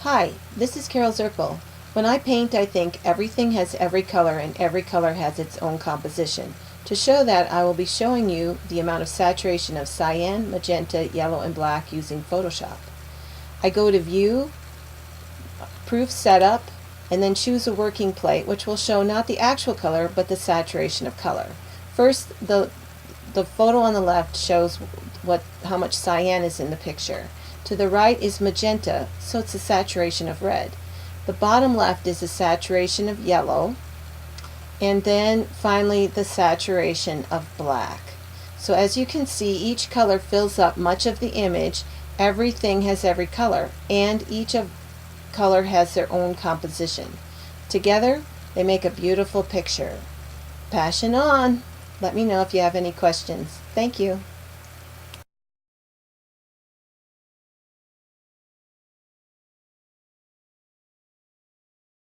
Hi, this is Carol Zirkle. When I paint, I think everything has every color and every color has its own composition. To show that, I will be showing you the amount of saturation of cyan, magenta, yellow, and black using Photoshop. I go to View, Proof Setup, and then choose a working plate, which will show not the actual color, but the saturation of color. First, the photo on the left shows how much cyan is in the picture. To the right is magenta, so it's a saturation of red. The bottom left is a saturation of yellow, and then finally the saturation of black. So as you can see, each color fills up much of the image. Everything has every color, and each color has their own composition. Together, they make a beautiful picture. Passion on! Let me know if you have any questions. Thank you.